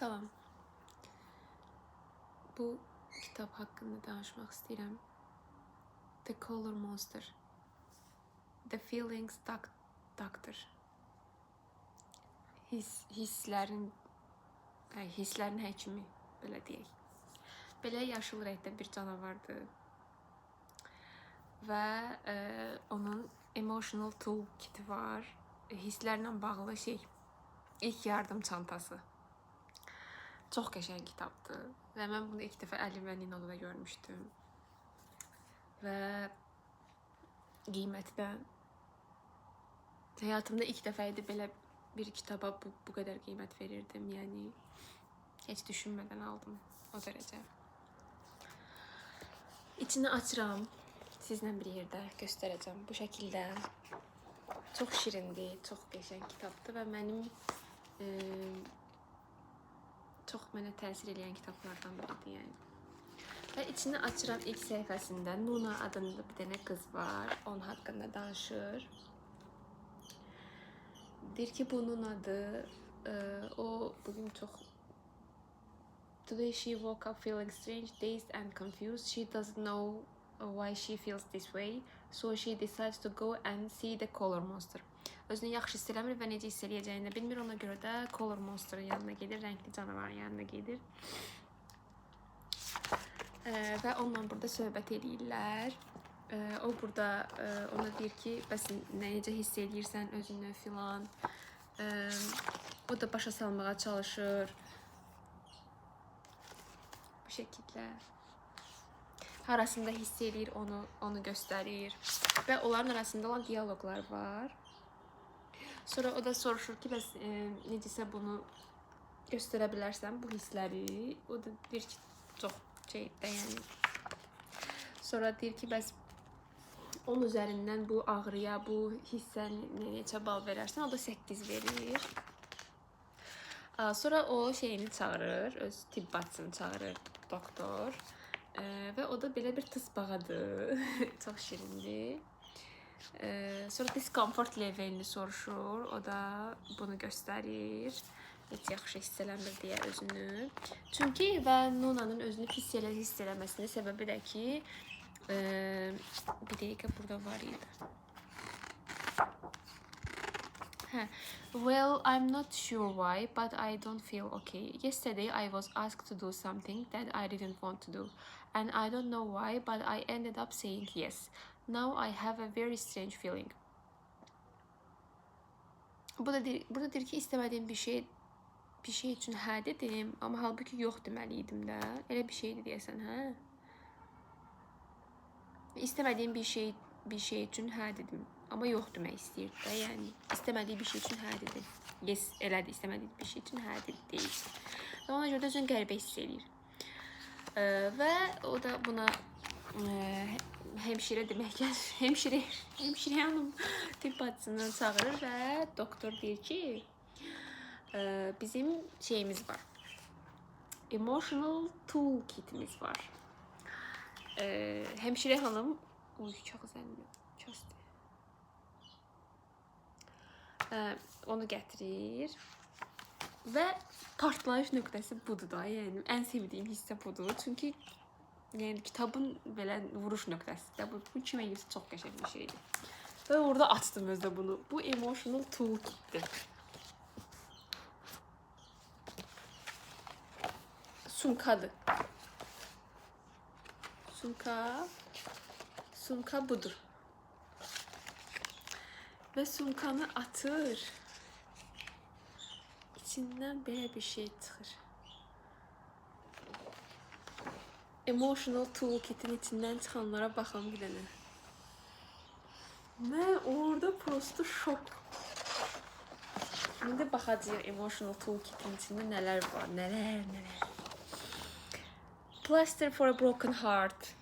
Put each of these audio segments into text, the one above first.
Salam. Bu kitap hakkında danışmaq istəyirəm. The Color Monster. The Feelings Doctor. Hisslərin həkimi, belə deyək. Belə yaşıl rəngdə bir canavardır. Və onun emotional toolkiti var. Hisslərlə bağlı ilk yardım çantası. Çox qəşəng kitabdır. Və mən bunu ilk dəfə Əli və Ninoda görmüşdüm. Və qiyməti də həyatımda ilk dəfə idi belə bir kitaba bu qədər qiymət verirdim. Yəni heç düşünmədən aldım o dərəcə. İçini açıram. Sizlə bir yerdə göstərəcəm. Bu şəkildə çox şirindir, çox qəşəng kitabdır və mənim çox mənə təsir edən kitablardan biridir, yəni. Və içini açıram ilk səhifəsində. Nuna adında bir dənə qız var. Onun haqqında danışır. Deyir ki, bu Nunadır. O bugün çox... Today she woke up feeling strange, dazed and confused. She doesn't know why she feels this way. So she decides to go and see the Color Monster. Özünü yaxşı hiss eləmir və necə hiss eləyəcəyini də bilmir. Ona görə də Color Monster'ın yanına gedir, rəngli canavarın yanına gedir. Və onunla burada söhbət edirlər. O burada ona deyir ki, bəs necə hiss eləyirsən özünü filan. O da başa salmağa çalışır. Bu şəkildə. Arasında hiss eləyir, onu göstərir. Və onların arasında olan diyaloqlar var. Sonra o da soruşur ki, bəs necəsə bunu göstərə bilərsən, bu hissləri. O da deyir ki, çox şeydə, yəni. Sonra deyir ki, bəs onun üzərindən bu ağrıya, bu hissə neçə bal verərsən, o da 8 verir. Sonra o şeyini çağırır, öz tibb bacısını çağırır, doktor. Və o da belə bir tısbağadır, çox şirindir. Sonra diskomfort levelini soruşur, o da bunu göstərir. Heç yaxşı hiss eləmir deyə özünü. Çünki və Nuna'nın özünü hiss eləməsinin səbəbi də ki, bir dəqiqə burada var idi. Well, I'm not sure why, but I don't feel okay. Yesterday I was asked to do something that I didn't want to do. And I don't know why, but I ended up saying yes. Now I have a very strange feeling. Burada deyir ki, istemədiyim bir şey üçün hə dedim, amma halbuki yox deməliydim də. Elə bir şeydir deyəsən, hə? İstemədiyim bir şey üçün hə dedim, amma yox demək istəyirdi də, yəni. İstəmədiyi bir şey üçün hə dedim. Yes, elədir, istəmədiyi bir şey üçün hə dedi, deyir. Və ona görə də özünü qəribə hiss edir. Və o da buna hemşirə demək gəlir. Hemşirə hanım tibb bacısını çağırır və doktor deyir ki, bizim şeyimiz var. Emotional toolkitimiz var. Hemşirə hanım onu gətirir və partlayış nöqtəsi budur da, yəni ən sevdiyim hissə budur. Çünki yəni kitabın belə vuruş nöqtəsi də bu kimə gəlsə çox qəşəng bir şeydir. Və orada açdım özdə bunu. Bu emotional toolkitdir. Sumkadır. Sumka budur. Və sumkanı atır. İçindən belə bir şey çıxır. Emotional toolkitin içindən çıxanlara baxın bir dənə. Mən orada prosto şok. İndi baxacağıq emotional toolkitin içində nələr var, nələr. Plaster for a broken heart.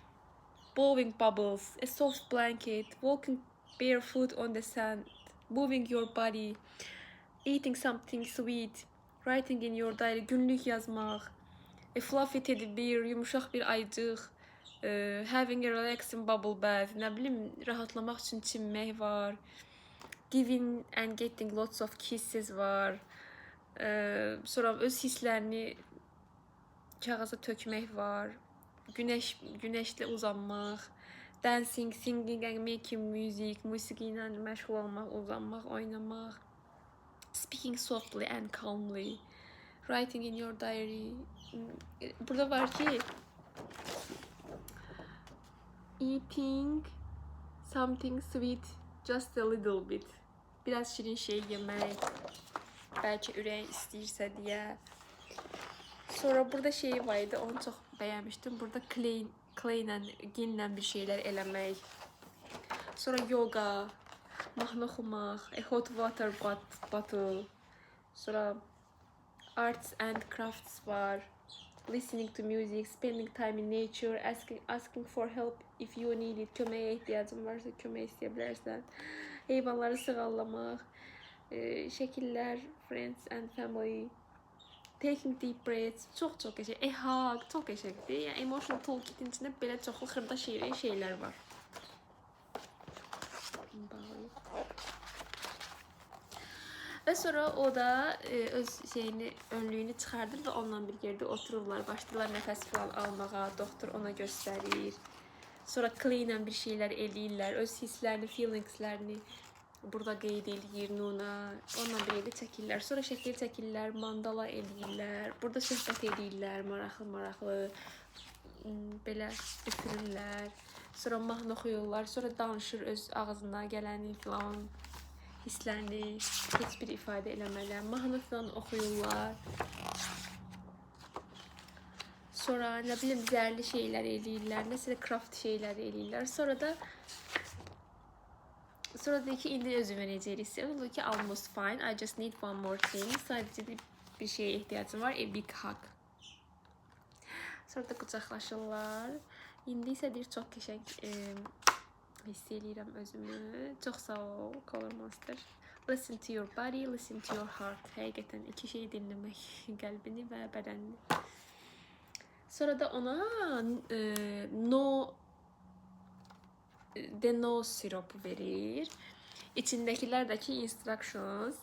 Blowing bubbles, a soft blanket, walking barefoot on the sand, moving your body, eating something sweet, writing in your diary, günlük yazmaq, a fluffy teddy bear, yumuşaq bir aycıq, having a relaxing bubble bath, nə bilim, rahatlamaq üçün çimmək var, giving and getting lots of kisses var, Sonra öz hisslərini kağıza tökmək var. Günəşlə uzanmaq, dancing, singing and making music, musiqi ilə məşğul olmaq, uzanmaq, oynamaq. Speaking softly and calmly. Writing in your diary. Burada var ki eating something sweet just a little bit. Biraz şirin şey yemək. Bəlkə ürəyin istəyirsə deyə. Sonra burada şey var idi, onu çox bəyənmişdim. Burada clay ilə, ginlə bir şeylər eləmək. Sonra yoga, mahnı oxumaq, a hot water bottle. Sonra arts and crafts var. Listening to music, spending time in nature, asking for help if you need it. Köməyə ehtiyacın varsa kömək istəyə bilərsən. Heyvanları sığallamaq, şəkillər, friends and family. Taking deep breaths, çox qəşəng. Hug, çox qəşəngdir. Yəni emotional toolkit'in içində belə çoxlu xırda şeylər var. Və sonra o da öz önlüyünü çıxardır və onunla bir yerdə otururlar, başlayırlar nəfəs falan almağa, doktor ona göstərir. Sonra clay ilə bir şeylər eləyirlər, öz hisslərini, feelingslərini burada qeyd eləyir Nuna. Onunla bir yerdə çəkirlər, sonra şəkil çəkirlər, mandala eləyirlər, burada söhbət eləyirlər, maraqlı, belə üfürürlər. Sonra mahnı oxuyurlar, sonra danışır öz ağzına gələni falan. Hisslərini heç bir ifadə eləmələr, mahnı falan oxuyurlar. Sonra nə bilim zərli şeylər eləyirlər, nəsə craft şeylər eləyirlər. Sonra deyir ki, indi özümə necə eləyirsən? Olur ki, almost fine, I just need one more thing. Sadəcə bir şeyə ehtiyacım var, a big hug. Sonra da qucaqlaşırlar. İndi isə deyir, çox qəşəng hiss eləyirəm özümü. Çox sağ ol, Color Monster. Listen to your body, listen to your heart. Həqiqətən iki şey dinləmək, qəlbini və bədənini. Sonra da ona no siropu verir. İçindəkilərdəki instructions.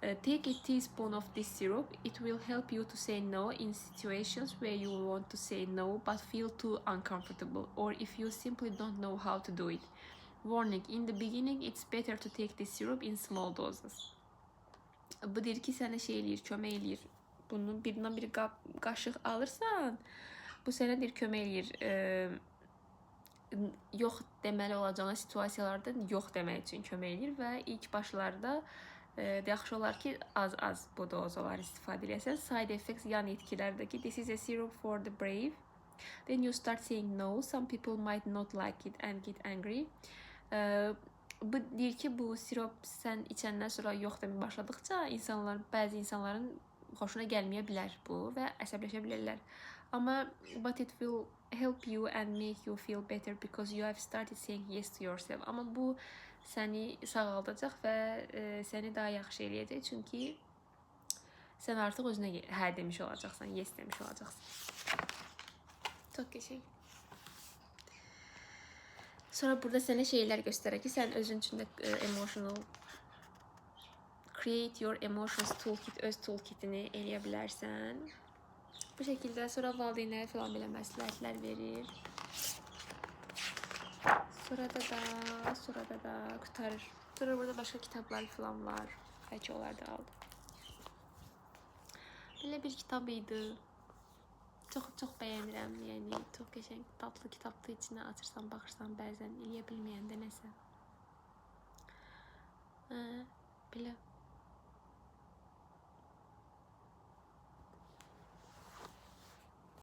Take a teaspoon of this syrup. It will help you to say no in situations where you want to say no but feel too uncomfortable, or if you simply don't know how to do it. Warning, in the beginning it's better to take this syrup in small doses. Bu deyir ki, sənə şey eləyir, kömək eləyir. Bunun birindən bir qaşıq alırsan, bu sənə deyir, kömək eləyir. Yox deməli olacağına situasiyalarda yox demək üçün kömək eləyir və ilk başlarda yaxşı olar ki, az bu dozaları istifadə edəsən. Side effects, yan etkilerdəki, this is a syrup for the brave. Then you start saying no. Some people might not like it and get angry. Bu deyir ki, bu sirop sən içəndən sonra yox demək başladıqca bəzi insanların xoşuna gəlməyə bilər bu və əsəbləşə bilərlər. Amma but it will help you and make you feel better because you have started saying yes to yourself. Amma bu səni sağaldacaq və səni daha yaxşı eləyəcək. Çünki sən artıq özünə hə demiş olacaqsan, yes demiş olacaqsan. Çox qəşəng. Sonra burada sənə şeylər göstərək ki, sən özün üçün də create your emotions toolkit, öz toolkitini eləyə bilərsən. Bu şəkildə sonra valideynlərə falan belə məsləhətlər verir. Sonra da qutarır. Sonra burada başqa kitablar falan var. Bəlkə onlar da aldım. Belə bir kitab idi. Çox bəyənirəm. Yəni çox qəşəng, tatlı kitabdır. İçinə açırsan, baxırsan, bəzən eləyə bilməyəndə nəsə. Belə